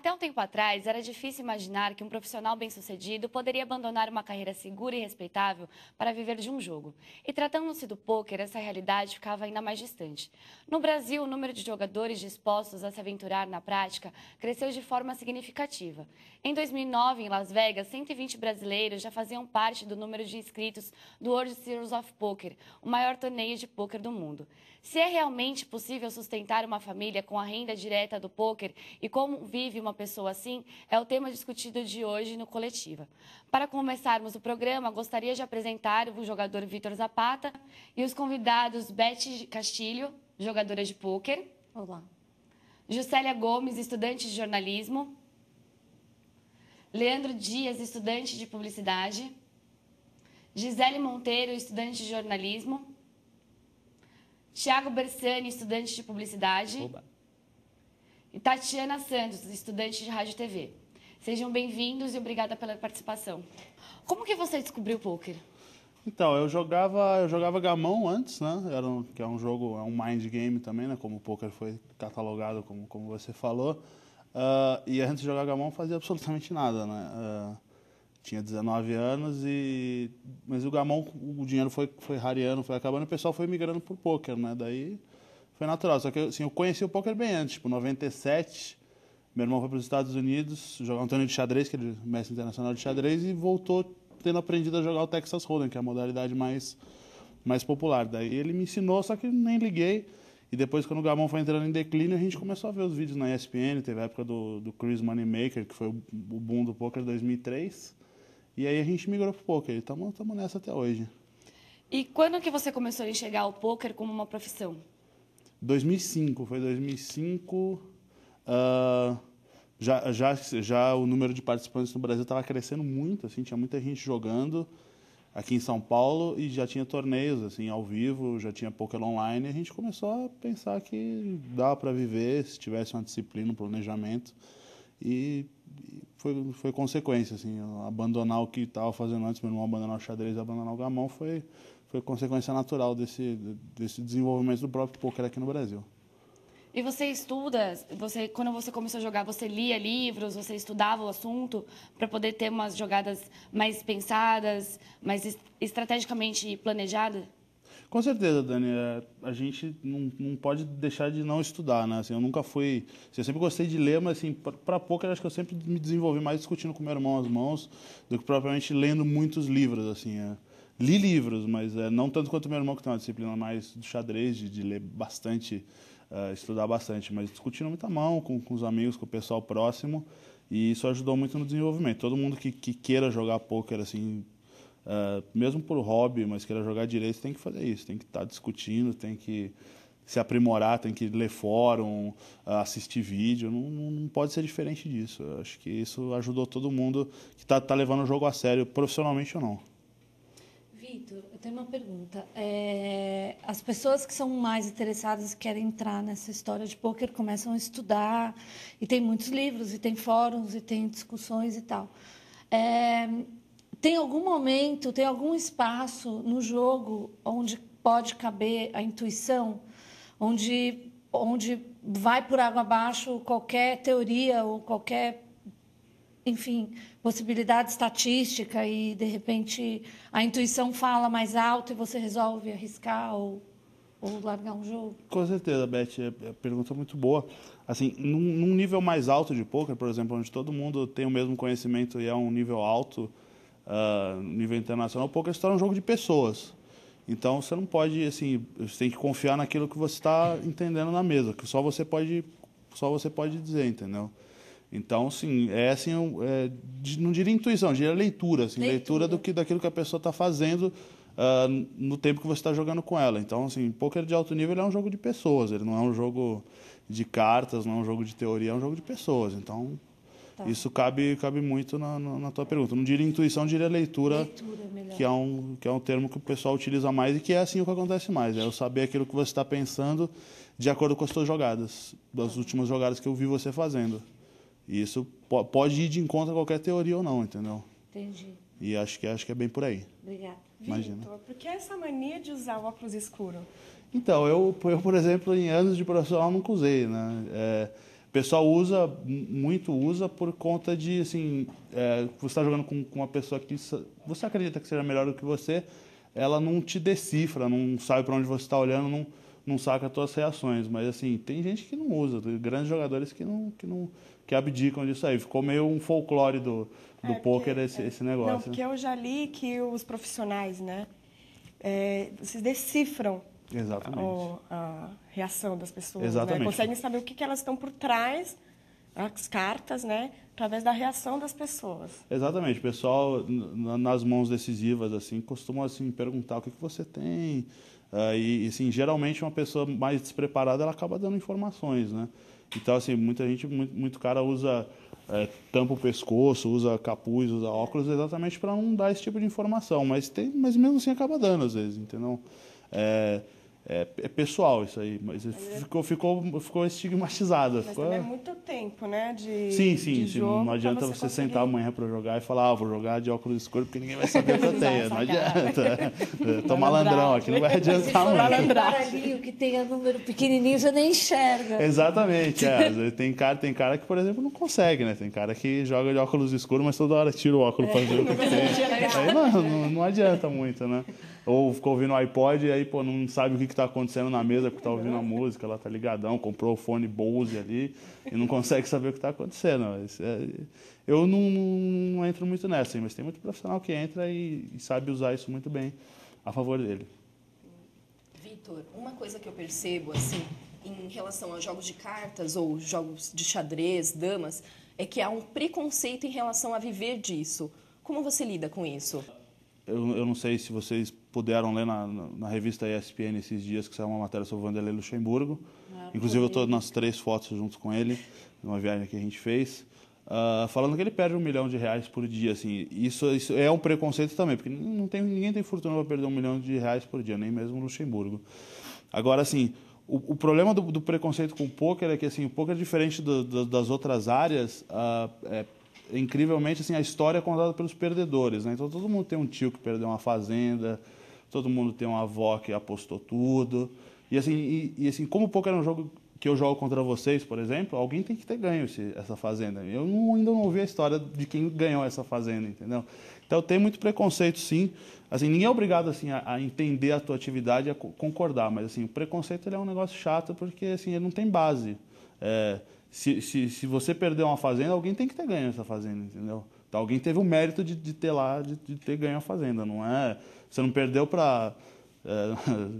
Até um tempo atrás, era difícil imaginar que um profissional bem-sucedido poderia abandonar uma carreira segura e respeitável para viver de um jogo. E tratando-se do pôquer, essa realidade ficava ainda mais distante. No Brasil, o número de jogadores dispostos a se aventurar na prática cresceu de forma significativa. Em 2009, em Las Vegas, 120 brasileiros já faziam parte do número de inscritos do World Series of Poker, o maior torneio de pôquer do mundo. Se é realmente possível sustentar uma família com a renda direta do pôquer e como vive uma pessoa assim, é o tema discutido de hoje no Coletiva. Para começarmos o programa, gostaria de apresentar o jogador Vitor Zapata e os convidados Beth Castilho, jogadora de pôquer. Olá. Juscelia Gomes, estudante de jornalismo. Leandro Dias, estudante de publicidade. Gisele Monteiro, estudante de jornalismo. Thiago Bersani, estudante de publicidade. Oba. E Tatiana Santos, estudante de rádio e TV. Sejam bem-vindos e obrigada pela participação. Como que você descobriu o pôquer? Então, eu jogava gamão antes, né? Que é um jogo, é um mind game também, né? Como o poker foi catalogado, como você falou. E antes de jogar gamão, não fazia absolutamente nada, né? Tinha 19 anos, mas o gamão, o dinheiro foi rareando, foi acabando, e o pessoal foi migrando pro poker, né? Daí foi natural. Só que assim, eu conheci o poker bem antes, tipo, em 97, meu irmão foi para os Estados Unidos jogar um torneio de xadrez, que é mestre internacional de xadrez, e voltou tendo aprendido a jogar o Texas Hold'em, que é a modalidade mais popular. Daí ele me ensinou, só que nem liguei. E depois, quando o gamão foi entrando em declínio, a gente começou a ver os vídeos na ESPN, teve a época do Chris Moneymaker, que foi o boom do poker 2003. E aí a gente migrou pro poker, e estamos nessa até hoje. E quando que você começou a enxergar o pôquer como uma profissão? 2005, foi 2005. Já o número de participantes no Brasil estava crescendo muito, assim, tinha muita gente jogando aqui em São Paulo e já tinha torneios assim ao vivo, já tinha poker online, e a gente começou a pensar que dava para viver se tivesse uma disciplina, um planejamento, e foi consequência, assim, abandonar o que estava fazendo antes, meu irmão abandonar o xadrez e abandonar o gamão, foi consequência natural desse desenvolvimento do próprio poker aqui no Brasil. E você estuda, quando você começou a jogar, você lia livros, você estudava o assunto para poder ter umas jogadas mais pensadas, mais estrategicamente planejadas? Com certeza, Dani. A gente não pode deixar de não estudar, né? Assim, eu nunca fui... Assim, eu sempre gostei de ler, mas assim, para poker acho que eu sempre me desenvolvi mais discutindo com meu irmão às mãos do que propriamente lendo muitos livros, assim. Li livros, mas não tanto quanto meu irmão, que tem uma disciplina mais do xadrez, de ler bastante, estudar bastante, mas discutindo muito à mão, com os amigos, com o pessoal próximo, e isso ajudou muito no desenvolvimento. Todo mundo que queira jogar poker, assim... mesmo por hobby, mas queira jogar direito, tem que fazer isso, tem que estar discutindo, tem que se aprimorar, tem que ler fórum, assistir vídeo, não pode ser diferente disso. Eu acho que isso ajudou todo mundo que está levando o jogo a sério, profissionalmente ou não. Vitor, eu tenho uma pergunta. As pessoas que são mais interessadas e querem entrar nessa história de pôquer começam a estudar, e tem muitos livros, e tem fóruns, e tem discussões e tal. Tem algum momento, tem algum espaço no jogo onde pode caber a intuição, onde vai por água abaixo qualquer teoria ou qualquer, enfim, possibilidade estatística e, de repente, a intuição fala mais alto e você resolve arriscar ou largar um jogo? Com certeza, Beth, a pergunta é muito boa. Assim, num nível mais alto de poker, por exemplo, onde todo mundo tem o mesmo conhecimento e é um nível alto, nível internacional, o poker se torna um jogo de pessoas. Então você não pode, assim, você tem que confiar naquilo que você está entendendo na mesa, que só você pode dizer, entendeu? Então, sim, assim, não diria intuição, diria leitura, assim, leitura daquilo que a pessoa está fazendo no tempo que você está jogando com ela. Então, assim, poker de alto nível é um jogo de pessoas, ele não é um jogo de cartas, não é um jogo de teoria, é um jogo de pessoas. Então, isso cabe muito na tua pergunta. Não diria intuição, diria leitura que é um termo que o pessoal utiliza mais e que é assim o que acontece mais. É eu saber aquilo que você está pensando de acordo com as suas jogadas, das últimas jogadas que eu vi você fazendo. E isso pode ir de encontro a qualquer teoria ou não, entendeu? Entendi. E acho que é bem por aí. Obrigada. Imagina. Vitor, por que essa mania de usar o óculos escuro? Então, eu, por exemplo, em anos de profissional nunca usei, né? pessoal usa por conta de, assim, você está jogando com uma pessoa que você acredita que seja melhor do que você, ela não te decifra, não sabe para onde você está olhando, não saca as tuas reações. Mas, assim, tem gente que não usa, tem grandes jogadores que abdicam disso aí. Ficou meio um folclore do pôquer esse negócio. Não, porque eu já li que os profissionais, né, vocês decifram a reação das pessoas. Exatamente. Né? Conseguem saber o que elas estão por trás, as cartas, né, através da reação das pessoas. Exatamente. O pessoal, nas mãos decisivas, assim, costuma assim, perguntar o que você tem. E, assim, geralmente, uma pessoa mais despreparada, ela acaba dando informações, né? Então, assim, muita gente, muito cara usa, tampa o pescoço, usa capuz, usa óculos, exatamente para não dar esse tipo de informação. Mas mesmo assim acaba dando, às vezes, entendeu? É pessoal isso aí, mas ficou estigmatizado. Mas também é muito tempo, né? Sim. Jogo, não adianta você sentar amanhã para jogar e falar, vou jogar de óculos escuros porque ninguém vai saber o que eu tenho. Não adianta. Tô malandrão aqui, não vai adiantar muito. Ali, o que tem é número pequenininho, você nem enxerga. Exatamente. Tem cara que, por exemplo, não consegue, né? Tem cara que joga de óculos escuros, mas toda hora tira o óculos para ver o que tem. Aí não adianta muito, né? Ou ficou ouvindo o iPod e aí, pô, não sabe o que está acontecendo na mesa porque está ouvindo a música, lá tá ligadão, comprou o fone Bose ali e não consegue saber o que está acontecendo. Eu não entro muito nessa, mas tem muito profissional que entra e sabe usar isso muito bem a favor dele. Vitor, uma coisa que eu percebo, assim, em relação aos jogos de cartas ou jogos de xadrez, damas, é que há um preconceito em relação a viver disso. Como você lida com isso? Eu não sei se vocês puderam ler na revista ESPN esses dias, que saiu uma matéria sobre o Vanderlei Luxemburgo. Inclusive, eu estou nas 3 fotos junto com ele, numa viagem que a gente fez, falando que ele perde R$1 milhão por dia. Assim. Isso é um preconceito também, porque ninguém tem fortuna para perder R$1 milhão por dia, nem mesmo o Luxemburgo. Agora, assim, o problema do preconceito com o pôquer é que assim, o pôquer é diferente das outras áreas. Incrivelmente, assim, a história é contada pelos perdedores, né? Então, todo mundo tem um tio que perdeu uma fazenda, todo mundo tem uma avó que apostou tudo. E assim, como o pôquer é um jogo que eu jogo contra vocês, por exemplo, alguém tem que ter ganho essa fazenda. Eu ainda não ouvi a história de quem ganhou essa fazenda, entendeu? Então, tem muito preconceito, sim. Assim, ninguém é obrigado assim, a entender a tua atividade e a concordar, mas assim, o preconceito ele é um negócio chato porque assim, ele não tem base. Se você perder uma fazenda, alguém tem que ter ganho essa fazenda, entendeu? Então, alguém teve o mérito de ter ganho a fazenda. Não é, você não perdeu para...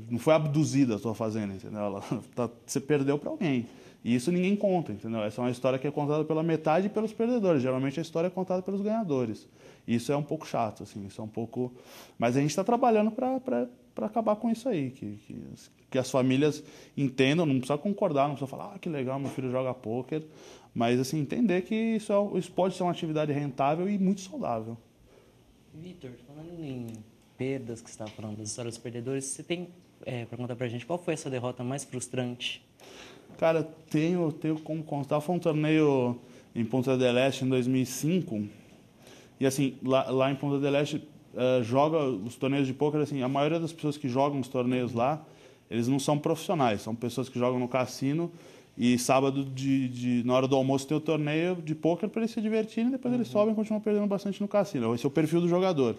não foi abduzida a sua fazenda, entendeu? Você perdeu para alguém. E isso ninguém conta, entendeu? Essa é uma história que é contada pela metade pelos perdedores. Geralmente a história é contada pelos ganhadores. Isso é um pouco chato, assim. Isso é um pouco... Mas a gente está trabalhando para acabar com isso aí, que as famílias entendam, não precisa concordar, não precisa falar, que legal, meu filho joga pôquer, mas assim, entender que isso pode ser uma atividade rentável e muito saudável. Vitor, falando em perdas, que você estava falando das histórias dos perdedores, você tem para contar para a gente qual foi a sua derrota mais frustrante? Cara, tenho como contar, foi um torneio em Punta del Este em 2005, e assim, lá em Punta del Este, joga os torneios de pôquer, assim, a maioria das pessoas que jogam os torneios lá, eles não são profissionais, são pessoas que jogam no cassino e sábado, na hora do almoço, tem o torneio de pôquer para eles se divertirem e depois eles sobem e continuam perdendo bastante no cassino. Esse é o perfil do jogador.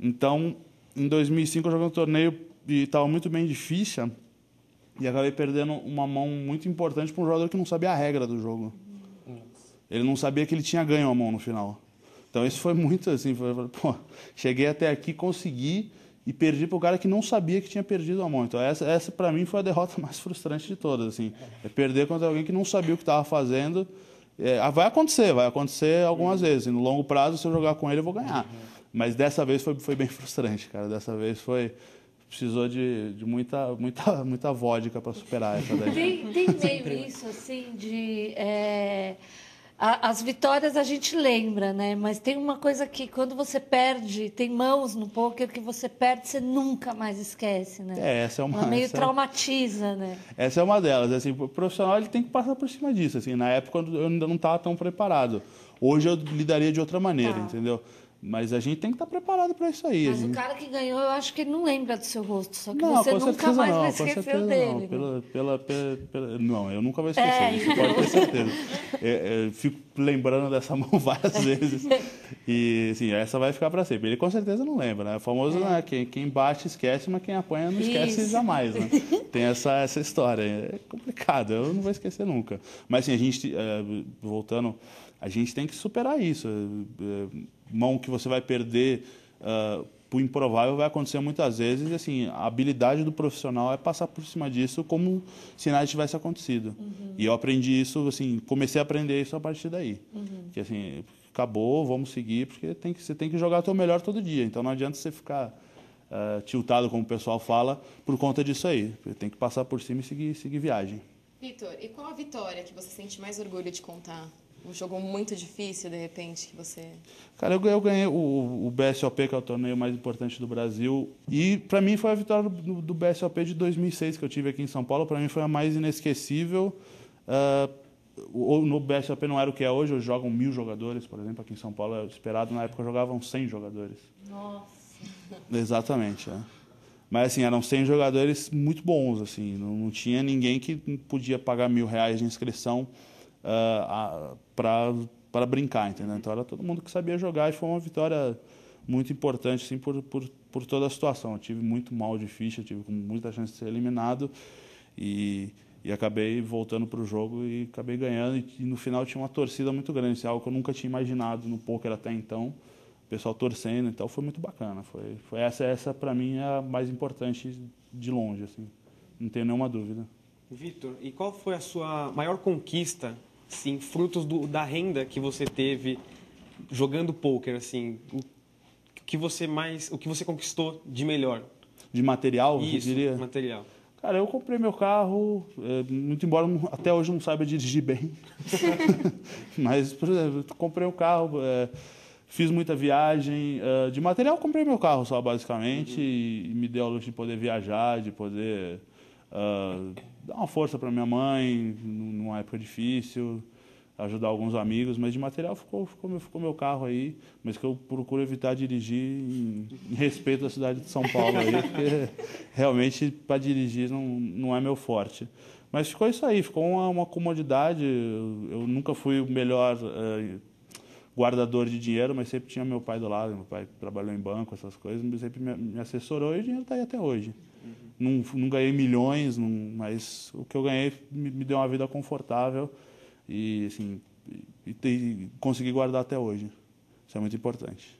Então, em 2005, eu joguei um torneio e estava muito bem de ficha e acabei perdendo uma mão muito importante para um jogador que não sabia a regra do jogo. Ele não sabia que ele tinha ganho a mão no final. Então, isso foi muito assim, cheguei até aqui, consegui e perdi para o cara que não sabia que tinha perdido a mão. Então, essa para mim, foi a derrota mais frustrante de todas. Assim, perder contra alguém que não sabia o que estava fazendo. Vai acontecer algumas vezes. No longo prazo, se eu jogar com ele, eu vou ganhar. Mas dessa vez foi bem frustrante, cara. Dessa vez precisou de muita vodka para superar essa daí. Tem meio isso, assim, de... As vitórias a gente lembra, né? Mas tem uma coisa que quando você perde, tem mãos no pôquer que você perde, você nunca mais esquece, né? Essa é uma... meio traumatiza, né? Essa é uma delas. Assim, o profissional ele tem que passar por cima disso. Assim, na época eu ainda não estava tão preparado. Hoje eu lidaria de outra maneira, entendeu? Mas a gente tem que estar preparado para isso aí. Mas o cara que ganhou, eu acho que ele não lembra do seu rosto, só que não, você nunca mais vai esquecer dele. Não. Não, eu nunca vou esquecer, isso pode ter certeza. Eu fico lembrando dessa mão várias vezes. E, assim, essa vai ficar para sempre. Ele com certeza não lembra, né? O famoso, né? Quem bate esquece, mas quem apanha não esquece jamais, né? Tem essa história. É complicado, eu não vou esquecer nunca. Mas, assim, a gente, voltando, a gente tem que superar isso. Mão que você vai perder por improvável vai acontecer muitas vezes. E, assim, a habilidade do profissional é passar por cima disso como se nada tivesse acontecido. E eu aprendi isso, assim, comecei a aprender isso a partir daí. Que, assim, acabou, vamos seguir, porque você tem que jogar o teu melhor todo dia. Então não adianta você ficar tiltado, como o pessoal fala, por conta disso aí. Tem que passar por cima e seguir viagem. Vitor, e qual a vitória que você sente mais orgulho de contar? Um jogo muito difícil, de repente, que você... Cara, eu ganhei o BSOP, que é o torneio mais importante do Brasil. E, para mim, foi a vitória do BSOP de 2006, que eu tive aqui em São Paulo. Para mim, foi a mais inesquecível. No BSOP não era o que é hoje. Hoje jogam 1000 jogadores, por exemplo. Aqui em São Paulo, esperado, na época, jogavam 100 jogadores. Nossa! Exatamente, Mas, assim, eram 100 jogadores muito bons, assim. Não tinha ninguém que podia pagar R$1.000 de inscrição para brincar, entendeu? Então era todo mundo que sabia jogar e foi uma vitória muito importante, assim, por toda a situação. Eu tive muito mal de ficha, tive muita chance de ser eliminado e acabei voltando para o jogo e acabei ganhando. E no final tinha uma torcida muito grande, isso é algo que eu nunca tinha imaginado no poker até então. O pessoal torcendo, então foi muito bacana. Foi essa para mim é a mais importante de longe, assim. Não tenho nenhuma dúvida. Vitor, e qual foi a sua maior conquista, sim, frutos da renda que você teve jogando pôquer, assim, o que você conquistou de melhor? De material, isso, eu diria? Material. Cara, eu comprei meu carro, muito embora até hoje não saiba dirigir bem, mas, por exemplo, comprei um carro, fiz muita viagem, de material comprei meu carro só, basicamente, e me deu a luxo de poder viajar, de poder dar uma força para minha mãe numa época difícil, ajudar alguns amigos, mas de material ficou meu carro aí, mas que eu procuro evitar dirigir em respeito à cidade de São Paulo aí, porque realmente para dirigir não é meu forte. Mas ficou isso aí, ficou uma comodidade. Eu nunca fui o melhor guardador de dinheiro, mas sempre tinha meu pai do lado. Meu pai trabalhou em banco, essas coisas, mas sempre me assessorou e o dinheiro está aí até hoje. Não ganhei milhões, mas o que eu ganhei me deu uma vida confortável e, assim, consegui guardar até hoje. Isso é muito importante.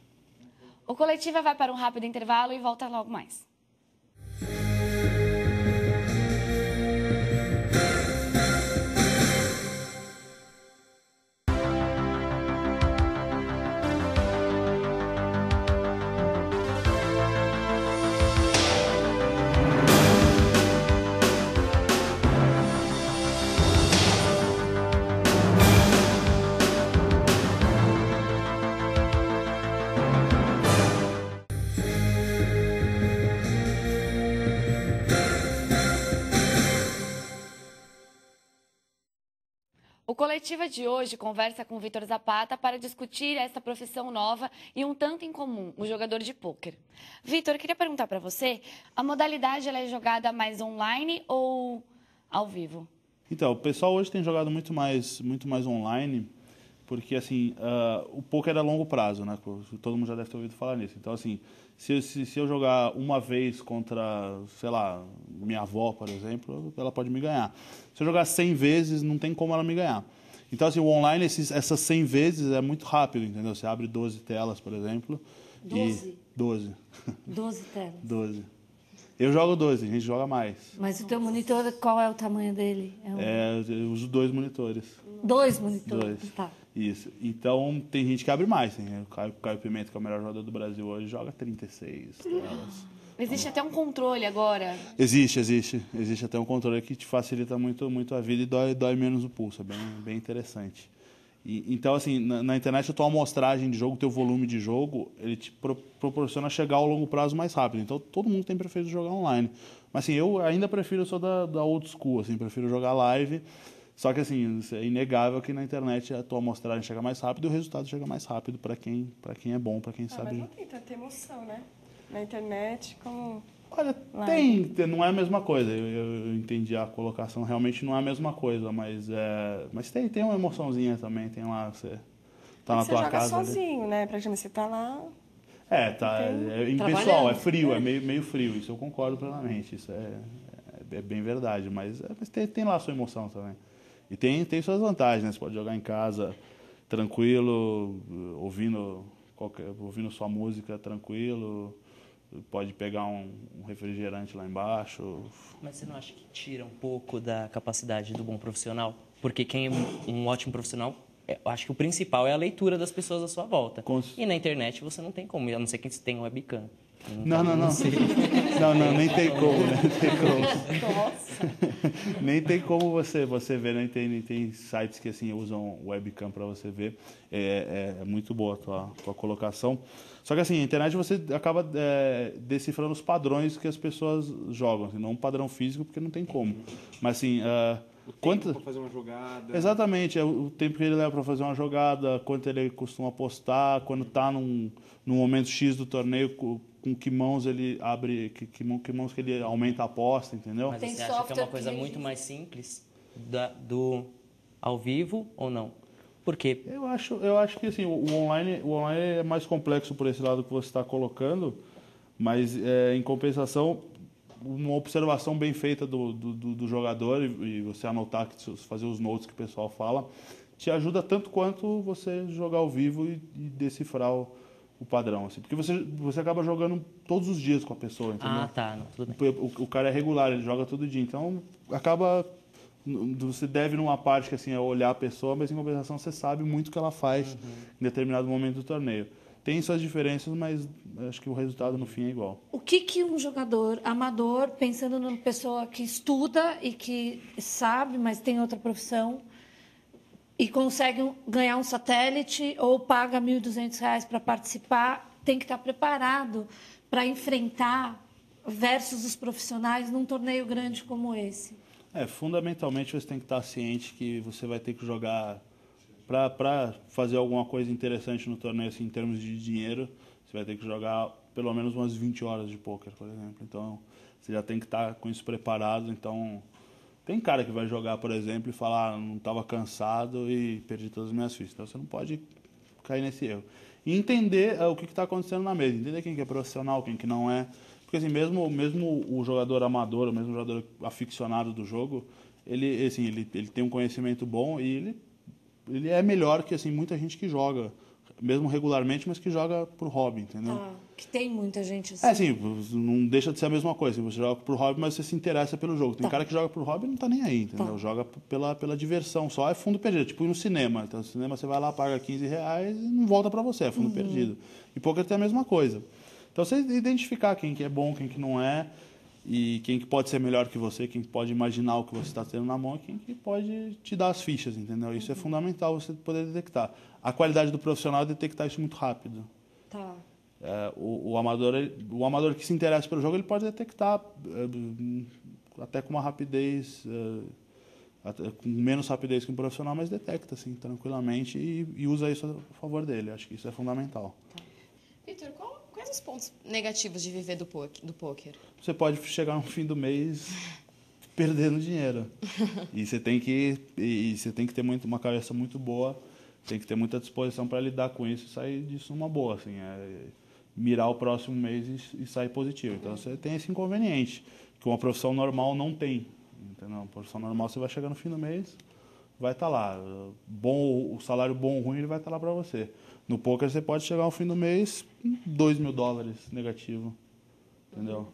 O Coletiva vai para um rápido intervalo e volta logo mais. O Coletiva de hoje conversa com o Vitor Zapata para discutir essa profissão nova e um tanto incomum, o jogador de pôquer. Vitor, eu queria perguntar para você, a modalidade ela é jogada mais online ou ao vivo? Então, o pessoal hoje tem jogado muito mais online, porque, assim, o pôquer é a longo prazo, né? Todo mundo já deve ter ouvido falar nisso. Então, assim, se eu jogar uma vez contra, sei lá, minha avó, por exemplo, ela pode me ganhar. Se eu jogar 100 vezes, não tem como ela me ganhar. Então, assim, o online, essas 100 vezes é muito rápido, entendeu? Você abre 12 telas, por exemplo. 12? 12. 12 telas. 12. Eu jogo 12, a gente joga mais. Mas o teu monitor, qual é o tamanho dele? Eu uso 2 monitores. 2 monitores? 2. Tá. Isso. Então, tem gente que abre mais. O Caio Pimenta, que é o melhor jogador do Brasil hoje, joga 36 telas. Existe até um controle agora. Existe até um controle que te facilita muito a vida e dói menos o pulso. É bem interessante. Então, assim, na internet, a tua amostragem de jogo, o teu volume de jogo, ele te proporciona chegar ao longo prazo mais rápido. Então, todo mundo tem preferido jogar online. Mas, assim, eu ainda prefiro, eu sou da old school, assim, prefiro jogar live. Só que, assim, é inegável que na internet a tua amostragem chega mais rápido e o resultado chega mais rápido para quem é bom, para quem sabe. Mas não tem tanta emoção, né? Na internet, como... Olha, não é a mesma coisa. Eu entendi a colocação, realmente não é a mesma coisa, mas tem uma emoçãozinha também, tem lá, você tá na tua casa. Você joga sozinho, né? Praticamente você tá lá... Impessoal, é frio, é meio frio, isso eu concordo plenamente, isso é bem verdade, mas tem lá a sua emoção também. E tem suas vantagens, né? Você pode jogar em casa tranquilo, ouvindo sua música tranquilo, pode pegar um refrigerante lá embaixo. Mas você não acha que tira um pouco da capacidade do bom profissional? Porque quem é um ótimo profissional, eu acho que o principal é a leitura das pessoas à sua volta. E na internet você não tem como, a não ser que você tenha webcam. Não, nem tem como, nem tem como você ver, né? Tem sites que assim usam webcam para você ver. É muito boa a tua colocação. Só que assim, na internet você acaba decifrando os padrões que as pessoas jogam, assim, não um padrão físico, porque não tem como. Mas assim, tempo para fazer uma jogada. Exatamente, é o tempo que ele leva para fazer uma jogada, quanto ele costuma apostar, quando está num momento X do torneio, com que mãos ele abre, que mãos que ele aumenta a aposta, entendeu? Mas você acha que é uma coisa muito mais simples do ao vivo ou não? Por quê? Eu acho que assim, o online é mais complexo por esse lado que você está colocando, mas em compensação, uma observação bem feita do jogador e você anotar, fazer os notes que o pessoal fala, te ajuda tanto quanto você jogar ao vivo e decifrar o padrão, assim, porque você acaba jogando todos os dias com a pessoa, entendeu? Ah, tá, não, tudo bem. O cara é regular, ele joga todo dia, então acaba, você deve numa parte que assim é olhar a pessoa, mas em compensação você sabe muito o que ela faz em determinado momento do torneio. Tem suas diferenças, mas acho que o resultado no fim é igual. O que um jogador amador, pensando numa pessoa que estuda e que sabe, mas tem outra profissão, e consegue ganhar um satélite ou paga R$ 1.200 para participar, tem que estar preparado para enfrentar versus os profissionais num torneio grande como esse? Fundamentalmente você tem que estar ciente que você vai ter que jogar para fazer alguma coisa interessante no torneio, assim, em termos de dinheiro, você vai ter que jogar pelo menos umas 20 horas de pôquer, por exemplo. Então, você já tem que estar com isso preparado. Então, tem cara que vai jogar, por exemplo, e falar, não estava cansado e perdi todas as minhas fichas. Então, você não pode cair nesse erro. E entender o que está acontecendo na mesa. Entender quem que é profissional, quem que não é. Porque, assim, mesmo o jogador amador, mesmo o jogador aficionado do jogo, ele tem um conhecimento bom e ele é melhor que assim, muita gente que joga, mesmo regularmente, mas que joga por hobby, entendeu? Que tem muita gente assim. Assim, não deixa de ser a mesma coisa. Você joga por hobby, mas você se interessa pelo jogo. Tem cara que joga por hobby e não tá nem aí, entendeu? Joga pela diversão, só é fundo perdido. Tipo ir no cinema. Então, no cinema você vai lá, paga R$15 e não volta para você, é fundo perdido. E poker tem a mesma coisa. Então, você identificar quem que é bom, quem que não é, e quem que pode ser melhor que você, quem pode imaginar o que você está tendo na mão e quem que pode te dar as fichas, entendeu? Isso é fundamental você poder detectar. A qualidade do profissional é detectar isso muito rápido. Tá. O amador que se interessa pelo jogo, ele pode detectar até com uma rapidez, com menos rapidez que um profissional, mas detecta assim, tranquilamente e usa isso a favor dele. Acho que isso é fundamental. Vitor, quais os pontos negativos de viver do pôquer? Você pode chegar no fim do mês perdendo dinheiro. E você tem que ter uma cabeça muito boa, tem que ter muita disposição para lidar com isso e sair disso numa boa. Assim, mirar o próximo mês e sair positivo. Então você tem esse inconveniente, que uma profissão normal não tem. Entendeu? Uma profissão normal você vai chegar no fim do mês, vai estar lá. O salário bom ou ruim ele vai estar lá para você. No poker você pode chegar ao fim do mês com $2.000 negativo, entendeu?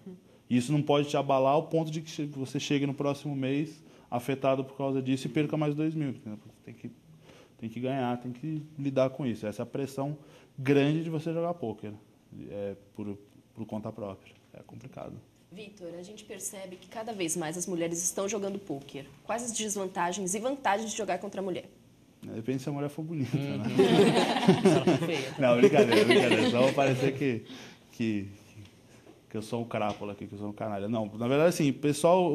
Isso não pode te abalar ao ponto de que você chegue no próximo mês afetado por causa disso e perca mais 2.000. Tem que ganhar, tem que lidar com isso. Essa é a pressão grande de você jogar poker, por conta própria. É complicado. Vitor, a gente percebe que cada vez mais as mulheres estão jogando pôquer. Quais as desvantagens e vantagens de jogar contra a mulher? Depende se a mulher for bonita, né? Ela foi feia. Não, brincadeira. Só vai parecer que eu sou um crápula aqui, que eu sou um canalha. Não, na verdade, assim, o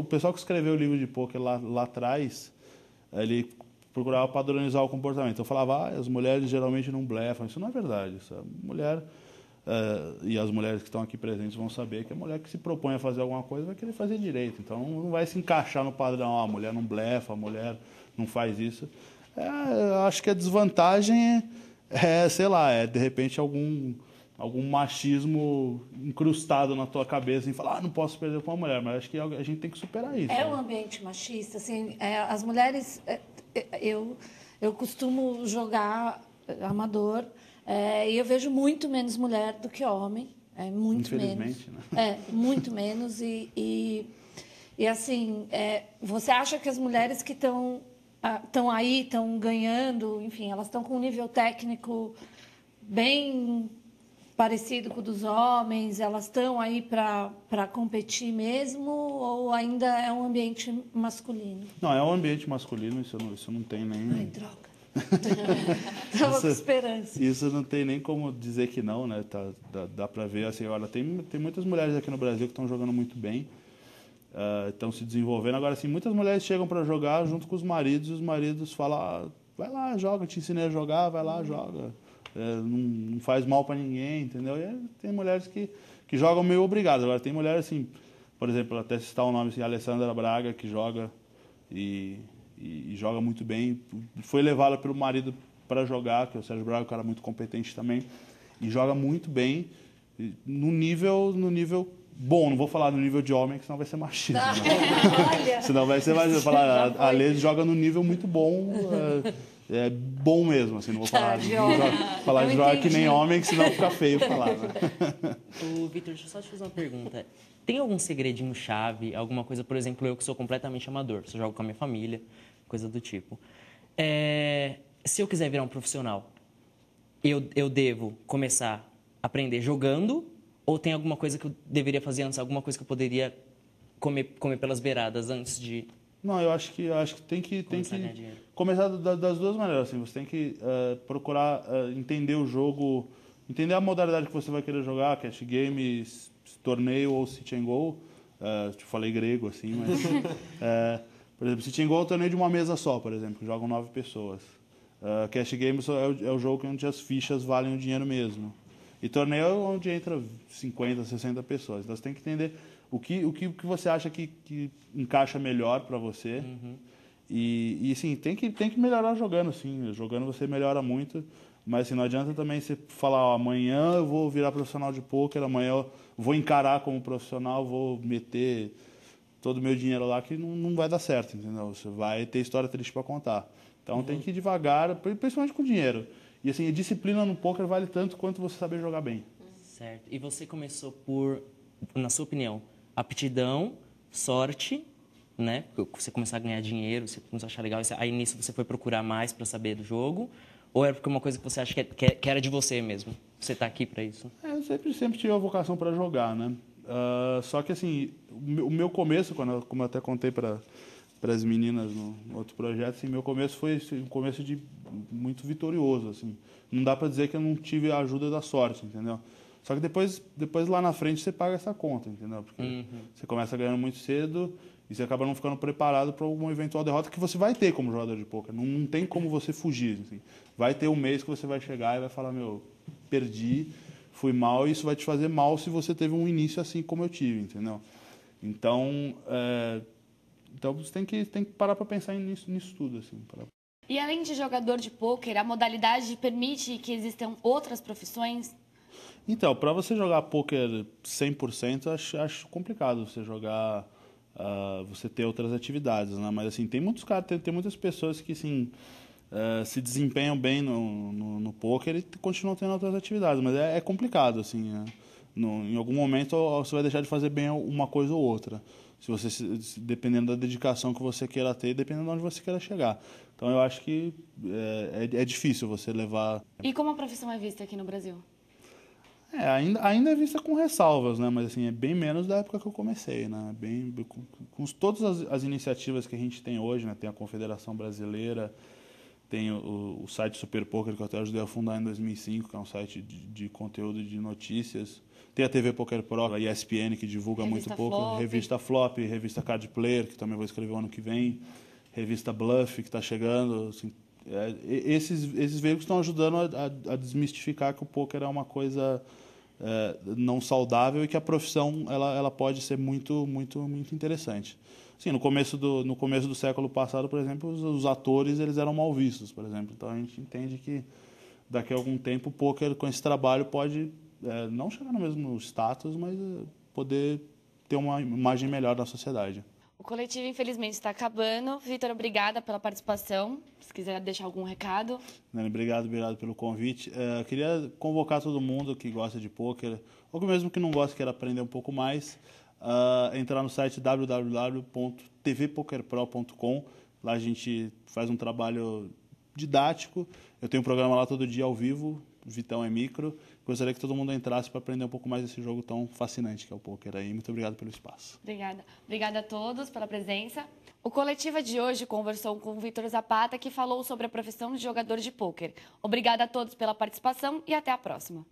pessoal que escreveu o livro de pôquer lá atrás, ele procurava padronizar o comportamento. Eu falava, as mulheres geralmente não blefam. Isso não é verdade. A mulher, e as mulheres que estão aqui presentes vão saber que a mulher que se propõe a fazer alguma coisa vai querer fazer direito. Então, não vai se encaixar no padrão, a mulher não blefa, a mulher não faz isso. Eu acho que a desvantagem sei lá, de repente algum machismo incrustado na tua cabeça em falar, não posso perder com uma mulher, mas acho que a gente tem que superar isso. É um ambiente machista, assim, as mulheres, eu costumo jogar amador, e eu vejo muito menos mulher do que homem, muito menos. Né? Muito menos, e assim, você acha que as mulheres que estão aí, estão ganhando, enfim, elas estão com um nível técnico bem parecido com o dos homens, elas estão aí para competir mesmo, ou ainda é um ambiente masculino? Não, é um ambiente masculino, isso não tem nem... Ai, droga. Estava com esperança. Isso não tem nem como dizer que não, né? Dá para ver, assim, olha, tem muitas mulheres aqui no Brasil que estão jogando muito bem, estão se desenvolvendo. Agora, assim, muitas mulheres chegam para jogar junto com os maridos falam, vai lá, joga, te ensinei a jogar, vai lá, joga. Não faz mal para ninguém, entendeu? E tem mulheres que jogam meio obrigadas. Agora, tem mulheres, assim, por exemplo, até citar o nome, assim, a Alessandra Braga, que joga e joga muito bem. Foi levada pelo marido para jogar, que é o Sérgio Braga, um cara muito competente também, e joga muito bem no nível bom. Não vou falar no nível de homem, que senão vai ser machista. Né? Senão vai ser machista. Falar, a Lê joga no nível muito bom, bom mesmo, assim, não vou falar de jogar que nem homem, que senão fica feio falar. Né? Vitor, deixa eu só te fazer uma pergunta. Tem algum segredinho chave, alguma coisa, por exemplo, eu que sou completamente amador, só jogo com a minha família, coisa do tipo. Se eu quiser virar um profissional, eu devo começar a aprender jogando, ou tem alguma coisa que eu deveria fazer antes, alguma coisa que eu poderia comer pelas beiradas antes de... Não, eu acho que tem que começar das duas maneiras. Assim, você tem que procurar entender o jogo, entender a modalidade que você vai querer jogar, cash game, torneio ou sit and go. Te falei grego, assim, mas... por exemplo, sit and go é um torneio de uma mesa só, por exemplo, que jogam 9 pessoas. Cash game é o jogo onde as fichas valem o dinheiro mesmo. E torneio é onde entra 50, 60 pessoas. Então, você tem que entender o que você acha que encaixa melhor para você. Uhum. E sim, tem que melhorar jogando, sim. Jogando você melhora muito. Mas assim, não adianta também você falar, amanhã eu vou virar profissional de pôquer, amanhã eu vou encarar como profissional, vou meter todo o meu dinheiro lá, que não vai dar certo, entendeu? Você vai ter história triste para contar. Então, tem que ir devagar, principalmente com dinheiro. E assim, a disciplina no pôquer vale tanto quanto você saber jogar bem. Certo. E você começou por, na sua opinião, aptidão, sorte, né? Você começou a ganhar dinheiro, você começou a achar legal, aí nisso você foi procurar mais para saber do jogo? Ou era porque uma coisa que você acha que era de você mesmo? Você está aqui para isso? Eu sempre tive a vocação para jogar, né? Só que assim, o meu começo, como eu até contei para as meninas no outro projeto, assim, meu começo foi um começo muito vitorioso, assim. Não dá para dizer que eu não tive a ajuda da sorte, entendeu? Só que depois lá na frente você paga essa conta, entendeu? Porque você começa ganhando muito cedo e você acaba não ficando preparado para uma eventual derrota que você vai ter como jogador de pôquer. Não tem como você fugir, assim. Vai ter um mês que você vai chegar e vai falar, perdi, fui mal, e isso vai te fazer mal se você teve um início assim como eu tive, entendeu? Então você tem que parar para pensar nisso tudo, assim. E além de jogador de pôquer, a modalidade permite que existam outras profissões? Então, para você jogar pôquer 100%, acho complicado você jogar, você ter outras atividades, né? Mas assim, tem muitos caras, tem muitas pessoas que assim, se desempenham bem no pôquer e continuam tendo outras atividades, mas é complicado, assim, em algum momento você vai deixar de fazer bem uma coisa ou outra. Dependendo da dedicação que você queira ter, dependendo de onde você queira chegar. Então, eu acho que é difícil você levar... E como a profissão é vista aqui no Brasil? Ainda é vista com ressalvas, né? Mas assim, é bem menos da época que eu comecei, né? Com todas as iniciativas que a gente tem hoje, né? Tem a Confederação Brasileira, tem o site Super Poker, que eu até ajudei a fundar em 2005, que é um site de conteúdo de notícias. Tem a TV Poker Pro, a ESPN, que divulga muito pouco. Revista Flop, revista Card Player, que também vou escrever o ano que vem. revista Bluff, que está chegando. Assim, esses veículos estão ajudando a desmistificar que o poker é uma coisa não saudável e que a profissão ela pode ser muito, muito, muito interessante. Sim, no começo do século passado, por exemplo, os atores eles eram mal vistos, por exemplo. Então a gente entende que daqui a algum tempo o poker com esse trabalho pode não chegar no mesmo status, mas poder ter uma imagem melhor da sociedade. O coletivo, infelizmente, está acabando. Vitor, obrigada pela participação. Se quiser deixar algum recado. Obrigado pelo convite. Eu queria convocar todo mundo que gosta de pôquer, ou que mesmo que não gosta, queira aprender um pouco mais, entrar no site www.tvpokerpro.com. Lá a gente faz um trabalho didático. Eu tenho um programa lá todo dia ao vivo, Vitão é Micro. Gostaria que todo mundo entrasse para aprender um pouco mais desse jogo tão fascinante que é o pôquer aí. Muito obrigado pelo espaço. Obrigada. Obrigada a todos pela presença. O Coletiva de hoje conversou com o Vitor Zapata, que falou sobre a profissão de jogador de pôquer. Obrigada a todos pela participação e até a próxima.